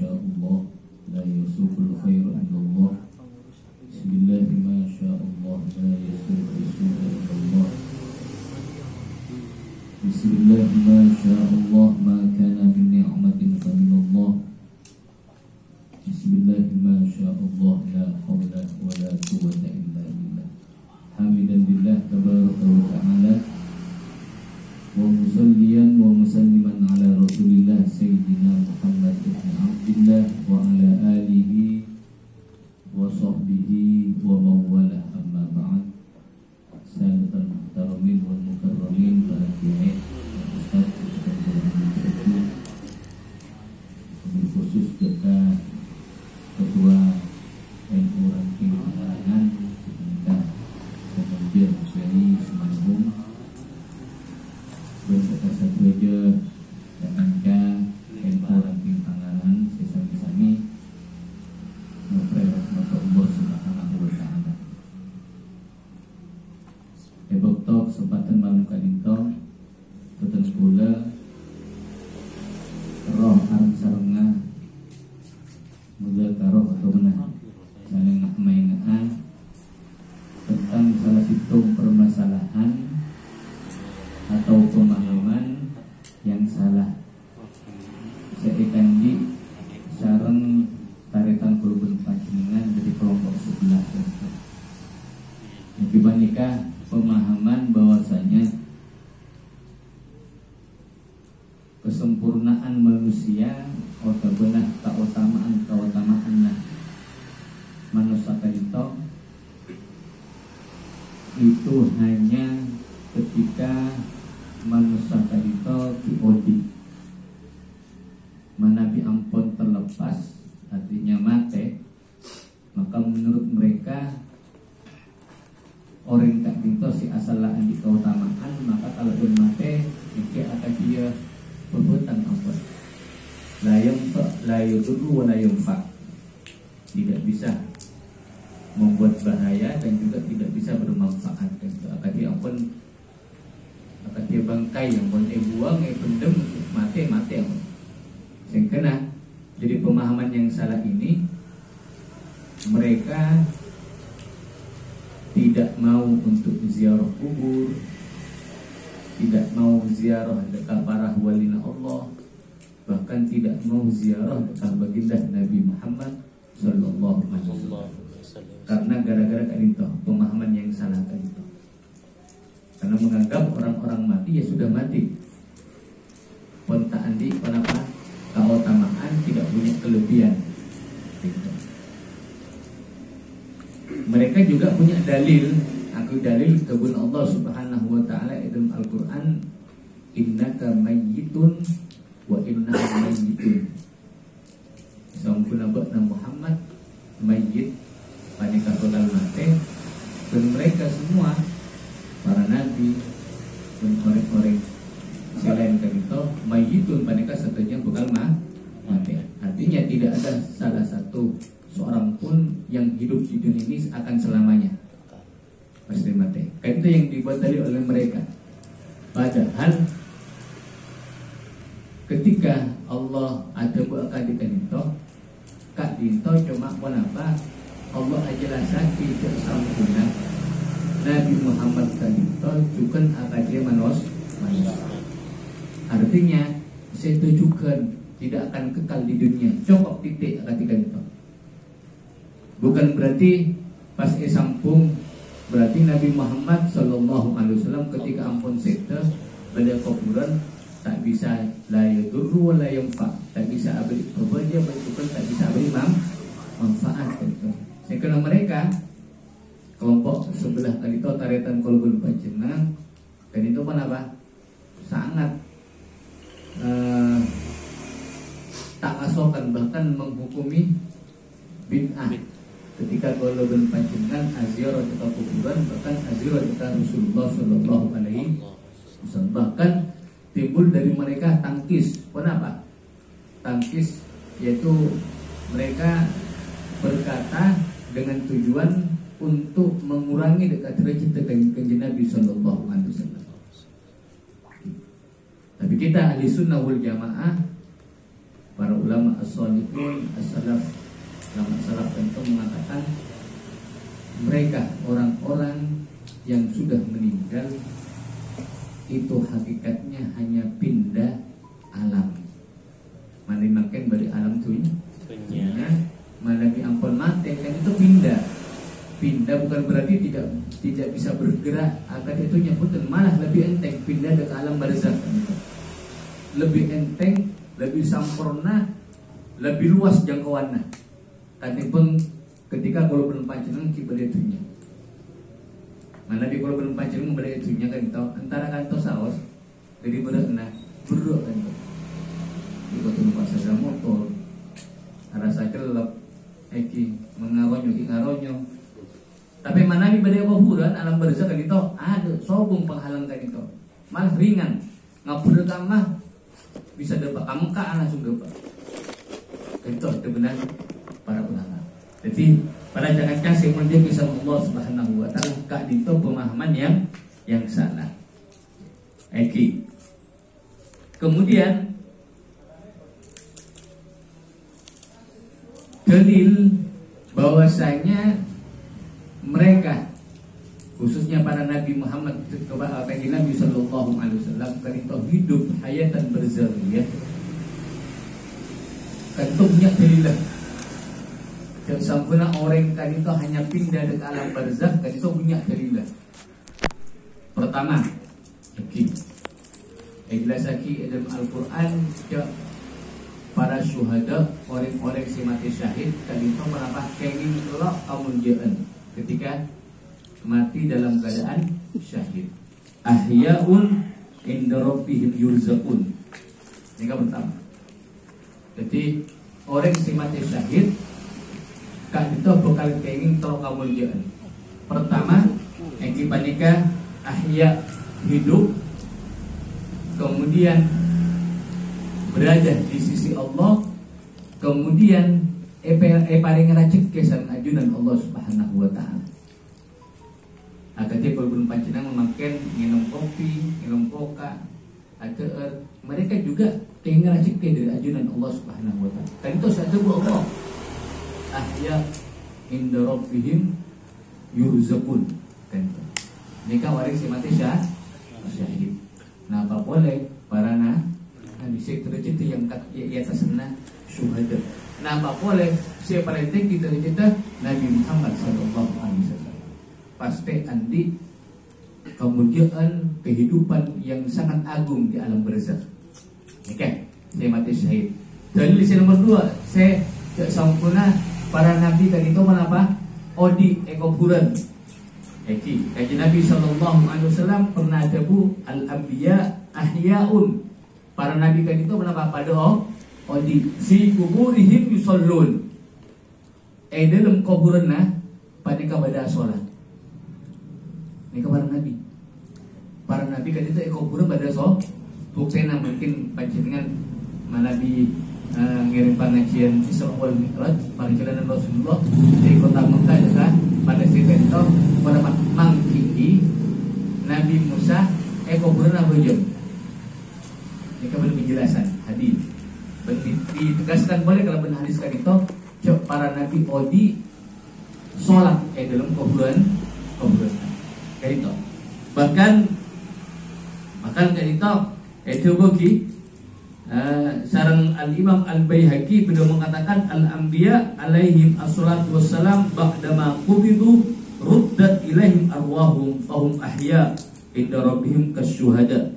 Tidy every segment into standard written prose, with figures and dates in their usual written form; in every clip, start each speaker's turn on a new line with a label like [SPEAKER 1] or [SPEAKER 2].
[SPEAKER 1] sya'allah la yusuful khairu indallah. Bismillah ma sya'allah la yusuful khairu indallah. Bismillah ma sya'allah ma kana min ni'matin fa minallah. Bismillah ma sya'allah la hawla wa la quwwata illa billah. Hamidan billah tabaraka wa ta'ala wa musalliyan wa musalliman ala rasulillah sayyidina Muhammad ibn Abdillah wa ala alihi wa sahbihi wa mawala amma ba'd. Sadatul muhtaramin wal mukarramin, para kiai, ustaz, khusus juga ketua NU Ranking Pangarangan kita Semenjir Musyairi Semanggung berserta satu aja dan angka NU Ranking Pangarangan sesami-sami rahmat Allah subhanahu wa ta'ala. Ebok kesempatan malam kadinto teten pula roh arang sarengah muda taruh atau menah saling main tentang salah satu permasalahan atau pemahaman yang salah seekan di sareng taretan kulubun panjenengan dari kelompok sebelah. Dibandingkan pemahaman bahwasanya kesempurnaan manusia atau benar keutamaan lah manusia itu hanya ketika manusia itu diodi manabi ampun terlepas artinya mate, maka menurut mereka orang tak dinto si asalaan di keutamaan, maka kalau dia mate itu akan dia perbuatan ampun la yudurru wa la yunfa, tidak bisa membuat bahaya dan juga tidak bisa bermanfaat. Akan dia ampun, akan dia bangkai yang pun buang pendem mati ampun. Yang kena jadi pemahaman yang salah ini, mereka tidak mau untuk ziarah kubur, tidak mau ziarah dekat para walina Allah, bahkan tidak mau ziarah dekat baginda Nabi Muhammad sallallahu alaihi wasallam. Karena gara-gara kadinto pemahaman yang salah kadinto. Karena menganggap orang-orang mati ya sudah mati. Ponta andi kenapa? Keutamaan tidak punya kelebihan. Mereka juga punya dalil. Aku dalil kebun Allah subhanahu wa ta'ala dalam Al-Quran, innaka mayyitun wa innahum mayyitun. Sampun abadna Muhammad mayyit panika total mati, dan mereka semua para nabi dan orang-orang selain itu mayyitun panika satunya bukan mati. Artinya tidak ada salah satu seorang pun yang hidup di dunia ini akan selamanya pasti mati. Itu yang dibuat tadi oleh mereka. Padahal ketika Allah ada buat dinto, kak dinto cuma apa? Allah ajelaskan tidak sempurna. Nabi Muhammad dinto juga akan dia manusia. Artinya saya tujukan tidak akan kekal di dunia. Cokok titik ketika itu. Bukan berarti pas sampung berarti Nabi Muhammad sallallahu alaihi wasallam ketika ampun sekte pada kuburan tak bisa la yadurru wa la yanfa, tak bisa beri dia bukan tak bisa beri manfaat gitu. Sekarang mereka kelompok sebelah kali itu taretan kolbun panjenengan dan itu apa? Sangat tak asokan, bahkan menghukumi bid'ah ketika kolbun panjenengan aziarah ke kuburan, bahkan aziarah ke Rasulullah sallallahu alaihi wasallam. Bahkan timbul dari mereka tangkis. Kenapa? Tangkis yaitu mereka berkata dengan tujuan untuk mengurangi dekat derajat kanjeng Nabi sallallahu alaihi wasallam. Tapi kita ahli sunnah wal jamaah, para ulama as-salihun as-salaf, ulama salaf tentu mengatakan mereka orang-orang yang sudah meninggal itu hakikatnya hanya pindah alam. Mana makin dari alam tuh ya. Mana ampun mati kan itu pindah. Pindah bukan berarti tidak bisa bergerak, akan itu nyebutan malah lebih enteng pindah ke alam barzakh. Lebih enteng, lebih sempurna, lebih luas jangkauannya. Kanipun ketika kalau belum panjenengan kibali dunia. Mana di kalau belum panjenengan kibali dunia kan itu antara kanto saos jadi beratna berdua kan itu. Di kota numpak saja motor, rasa kelap, mengaronyo. Tapi mana di badai kuburan alam barzakh kan itu ada sobung penghalang kan itu. Malah ringan. Ngapur mah bisa dapat kamu langsung dapat. Itu benar para ulama. Jadi pada jangan kasih menjadi bisa Allah Subhanahu wa taala kak itu pemahaman yang salah. Kemudian dalil bahwasanya mereka khususnya para Nabi Muhammad kepada Nabi Sallallahu Alaihi Wasallam kan itu hidup hayatan berzariyah kan itu punya dalilah dan sampuna orang kan itu hanya pindah ke alam barzakh kan itu punya dalilah. Pertama jelas lagi dalam Al-Quran para syuhada orang-orang si mati syahid kan itu menambah kenging kelak kemuliaan ketika mati dalam keadaan syahid. Ahyaun inda rabbihim yurzaqun. Ini kan pertama. Jadi orang si mati syahid kan itu bakal kenging kelak kemuliaan. Pertama, yang panika ahya hidup, kemudian berada di sisi Allah, kemudian paling racik kesan ajunan Allah Subhanahu wa taala. Akhirnya kalau panjenengan memakai minum kopi, minum koka, atau mereka juga ingin racik dari ajunan Allah Subhanahu wa taala. Dan itu satu Allah. Ahya inda rabbihim yurzaqun. Kan. Mereka waris mati syahid. Nah, apa boleh para di sektor itu yang di atas sana syuhada. Nah, apa boleh siapa yang kita Nabi Muhammad Sallallahu Alaihi Wasallam. Pasti andi kemudian kehidupan yang sangat agung di alam barzakh. Oke, saya mati syahid. Dalil nomor 2, saya sempurna para nabi kan itu menapa? Odi ekuburan. Kaji Nabi Sallallahu Alaihi Wasallam pernah ada al-anbiya ahyaun. Para nabi kan itu menapa pada odi si kuburihim yusallun. Dalam kuburanna pada kepada sholat. Ini para nabi. Para nabi kan itu kuburan pada sholat. Buktena mungkin panjenengan Nabi ngirim pengajian Isra wal Mi'raj perjalanan Rasulullah dari kota Mekah juga pada cerita itu pada mangkiki Nabi Musa kuburan Abu Jum. Ini kembali penjelasan hadis. Ditegaskan boleh kalau benar hadis kan itu para nabi odi sholat dalam kuburan kayak itu. Bahkan kayak itu bagi sarang al-Imam Al-Baihaqi beliau mengatakan al-anbiya alaihim assalatu wassalam ba'dama qubidu ruddat ilaihim arwahum fahum ahya inda rabbihim kasyuhada.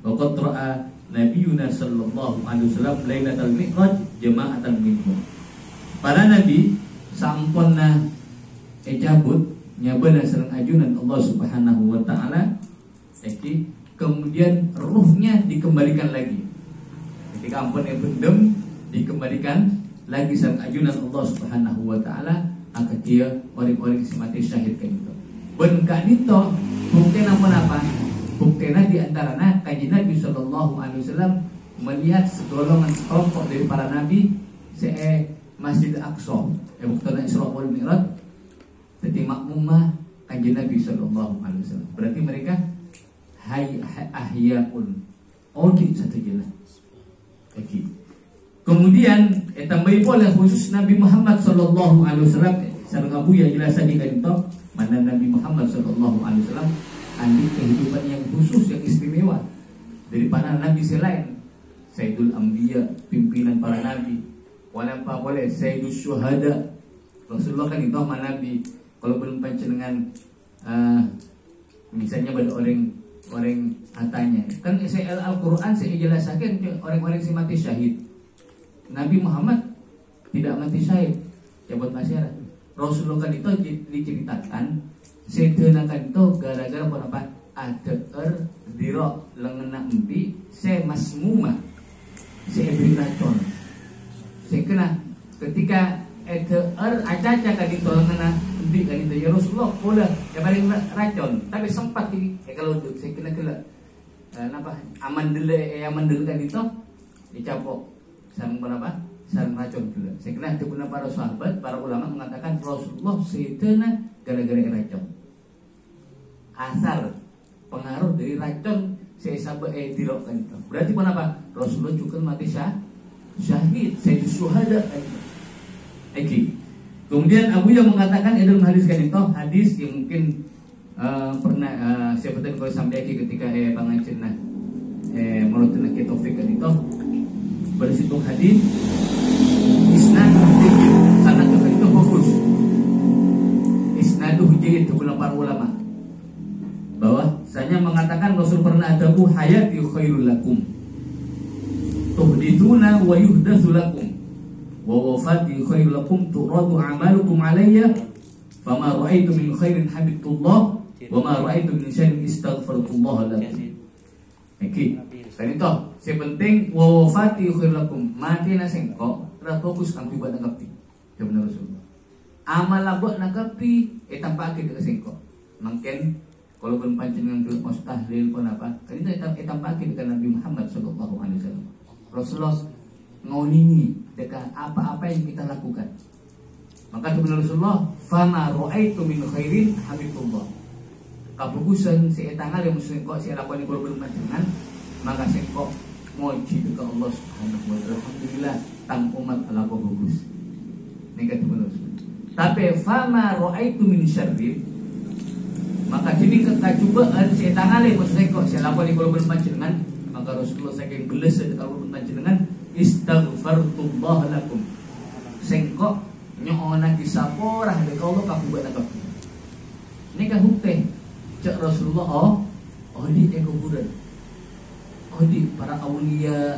[SPEAKER 1] Wa qad ra'a Nabiuna sallallahu alaihi wasallam lailatul mi'raj jama'atan minhum. Para nabi sampurna cabut nyabana sareng ajunan Allah Subhanahu wa taala. Kemudian ruhnya dikembalikan lagi. Ketika ampun bendem dikembalikan lagi sareng ajunan Allah Subhanahu wa taala akan dia orang-orang mati syahid kan itu. Ben kan itu bukti apa? Buktinya di antaranya kaji Nabi Sallallahu Alaihi Wasallam melihat segolongan sekelompok dari para nabi Masjid Aqsa buktinya Isra wal Mi'raj jadi makmumah kaji Nabi Sallallahu Alaihi Wasallam. Berarti mereka ahyaun odi satu jelas. Kemudian tambahi pula khusus Nabi Muhammad sallallahu alaihi wasallam sareng Abu ya jelasan di kanto mana Nabi Muhammad sallallahu alaihi wasallam andi kehidupan yang khusus yang istimewa daripada nabi selain. Sayyidul Anbiya, pimpinan para nabi. Walampa boleh Sayyidus Syuhada. Rasulullah kan itu sama nabi. Kalau belum pancenengan misalnya pada orang hatanya. Kan saya Al-Qur'an saya jelaskan orang-orang si mati syahid. Nabi Muhammad tidak mati syahid. Jabat masyarakat. Rasulullah kan itu diceritakan setelah kan itu gara-gara apa? Ada diro lengena empi saya masmumah. Saya beri racun. Saya kena ketika acaca kan itu lengena empi kan itu ya Rasulullah boleh ya paling racun. Tapi sempat kalau saya kena apa aman dulu kan itu dicapok sama apa? Sarang racun dulu. Saya kena itu guna para sahabat, para ulama mengatakan Rasulullah setelah gara-gara racun. Asal pengaruh dari racun saya sabar dirokkan itu. Berarti kenapa? Rasulullah juga mati syahid, saya syuhada. Oke. Kemudian Abu yang mengatakan dalam hadis kan itu hadis yang mungkin pernah siapa tahu kalau sampai ketika pangancena menurut kita topik kan itu pada situ hadis isnaduh sanad itu fokus isnaduh jadi itu para ulama bahwa saya mengatakan Rasul pernah adaku hayati khairul lakum tuhdithuna wa yuhdatsu lakum wa wafati khairul lakum turadu a'malukum alayya fama ra'aitu min khairin habibullah wa ma ra'aitu min syai'in istaghfarullah lakum. Oke. Dan itu yang penting wa wafati khairul lakum mati na sengko ra fokus kang ibadah nagapi. Ya benar Rasulullah. Amal labot nagapi tanpa ke sengko. Mungkin kalau pun panjenengan ke mustahlil pun apa, kan itu tampaki dengan Nabi Muhammad sallallahu alaihi wasallam. Rasulullah ngawini dekat apa-apa yang kita lakukan. Maka kebenaran Rasulullah, fama ra'aitu min khairin habibullah. Kabugusan si etangal yang mesti kok si lakukan kalau belum panjenengan, maka si kok moji dekat Allah Subhanahu wa taala. Alhamdulillah tang umat ala bagus. Ini kata Rasulullah. Tapi fama ra'aitu min syarrin maka jadi kecubaan saya tangale pun saya kok saya lakukan kalau belum panjenengan maka Rasulullah saking geles kalau belum panjenengan istaghfarullah lakum sengkok nyoona kisaporah de Allah kabubat apa ini kan hukte cak Rasulullah di kuburan di para aulia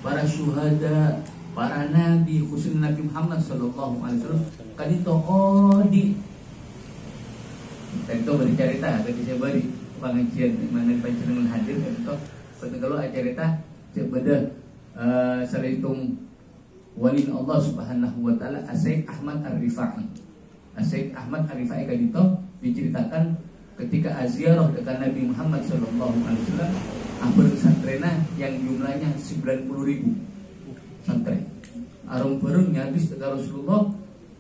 [SPEAKER 1] para syuhada para nabi khususnya Nabi Muhammad sallallahu alaihi wasallam kan itu di dan itu bercerita tadi saya beri pengajian mana panjenengan hadir dan itu kalau cerita beda selitung wali Allah Subhanahu wa taala Syekh Ahmad Ar-Rifai. Syekh Ahmad Ar-Rifai kan itu diceritakan ketika ziarah dekat Nabi Muhammad sallallahu alaihi wasallam hampir santrena yang jumlahnya 90.000 santren. Arung barengnya habis dekat Rasulullah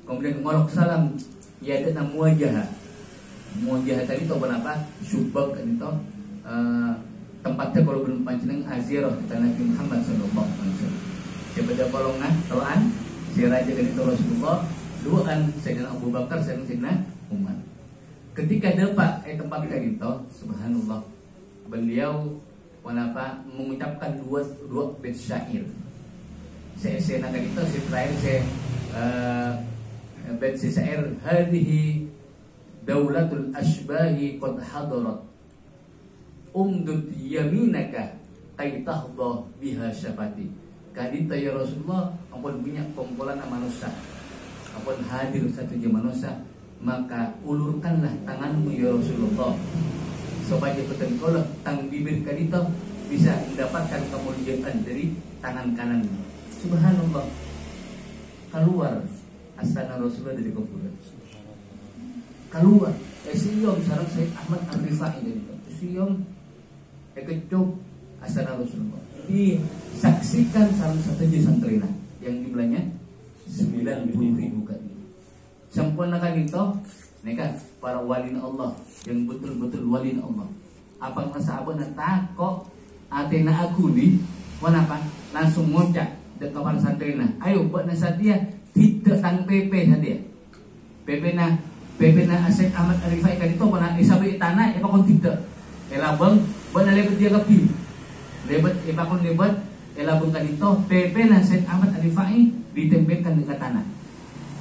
[SPEAKER 1] kemudian ngolok salam ya ada muwajah tadi itu apa? Syubak kan itu tempatnya kalau belum panjenengan azirah kita Nabi Muhammad sallallahu alaihi wasallam. Siapa dia kolongan Quran, si raja kan itu Rasulullah, duaan Sayyidina Abu Bakar, Sayyidina Umar. Ketika dapat tempat kayak gitu, subhanallah, beliau mengucapkan dua bait syair. Saya nak itu si terakhir saya bait syair hadhihi Daulatul asbahi qad hadarat umdud yaminaka kaitahdah biha syafati. Kadita ya Rasulullah ampun punya kumpulan manusia ampun hadir satu manusia maka ulurkanlah tanganmu ya Rasulullah supaya petengkolah tang bibir kadita bisa mendapatkan kemuliaan dari tangan kananmu. Subhanallah keluar astana Rasulullah dari kuburan keluar siom sarang Syekh Ahmad Ar-Rifai itu siom kecuk asana Rasulullah disaksikan salah satu santrina yang jumlahnya 90.000 kali sampurnakan itu mereka para wali Allah yang betul-betul wali Allah apa masa apa takok atena aku di kenapa langsung ngocak dek kawan santri nah ayo buat nasadia tidak tang PP sadia PP na Asyik Ahmad Arifai kan itu pernah isabi tanah ya pakon tidak elabang buat lebet dia kepi lebet ya pakon lebet elabang kan itu PP na Asyik Ahmad Arifai ditempelkan dekat tanah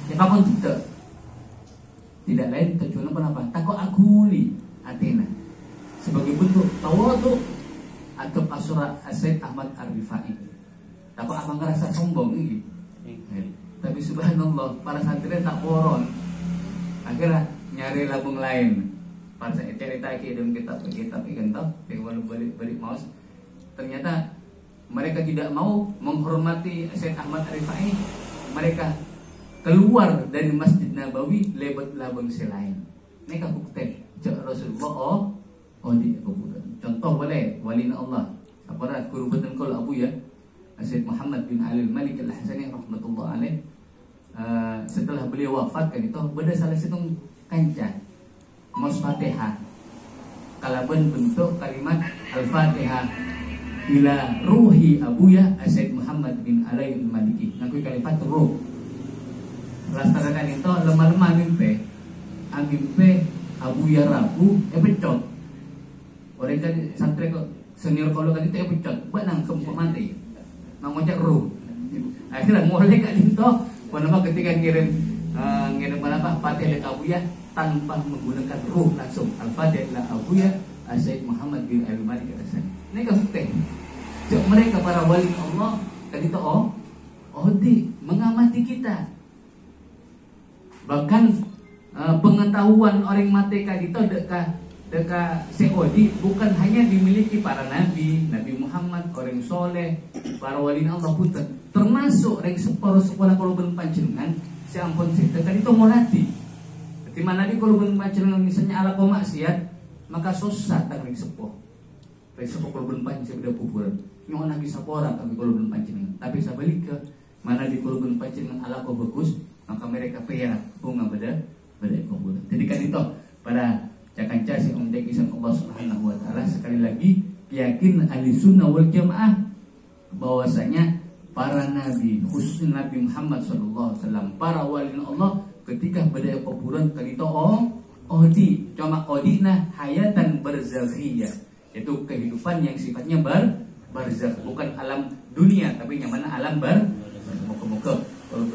[SPEAKER 1] ya pakon tidak lain tujuan apa takut aguli Athena sebagai bentuk tawadhu atau asura Asyik Ahmad Arifai. Takut abang ngerasa sombong ini. Tapi subhanallah para santri tak boron. Akhirnya nyari labung lain. Pas saya cerita ke dalam kitab ikan tau, walau balik maus. Ternyata mereka tidak mau menghormati Asyik Ahmad Arifai. Mereka keluar dari Masjid Nabawi lewat labung selain. Mereka bukti cak Rasulullah di kuburan. Contoh boleh walina Allah. Aparat kurubatan kol Abu ya. Asyik Muhammad bin Ali Malik Al-Hasani rahmatullah alaih. Setelah beliau wafat kan itu beda salah satu kanca Mos Fatihah. Kalaban bentuk kalimat Al-Fatihah ila ruhi Abuya Asyik Muhammad bin Ali Al-Maliki. Ngaku kalimat ruh. Lastarakan itu lemah-lemah mimpi. Mimpi Abuya Rabu pecot. Orang kan santri kok senior kalau kan itu pecot. Buat nangkem mati. Mengocak ruh. Akhirnya mulai kak itu kenapa ketika ngirim apa Fatihah Abuya tanpa menggunakan ruh langsung Al-Fatihah Abuya Asyik Muhammad bin Ali Malik Al-Hasani. Ini kan bukti. Cuk mereka para wali Allah kan itu mengamati kita. Bahkan pengetahuan orang mati kan itu dekat seodi bukan hanya dimiliki para nabi Muhammad, orang soleh, para wali Allah pun termasuk orang sekolah kalau belum panjenengan si ampun sih dekat itu molati. Di mana nabi kalau belum panjenengan misalnya ala kau maksiat maka susah tak ring sepuh kalau belum panjenengan sudah kuburan. Nyawa nabi sapora kami kalau belum panjenengan. Tapi sabalik ke mana di kalau belum panjenengan ala kau bagus maka mereka perak bunga beda kuburan. Jadi kan itu pada Cakanca si umtek isan Allah Subhanahu wa taala sekali lagi yakin ahli sunnah wal jamaah bahwasanya para nabi khususnya Nabi Muhammad sallallahu alaihi wasallam para wali Allah ketika pada kuburan kali itu cuma odina hayatan barzakhiyah yaitu kehidupan yang sifatnya barzakh bukan alam dunia tapi yang mana alam muka-muka kalau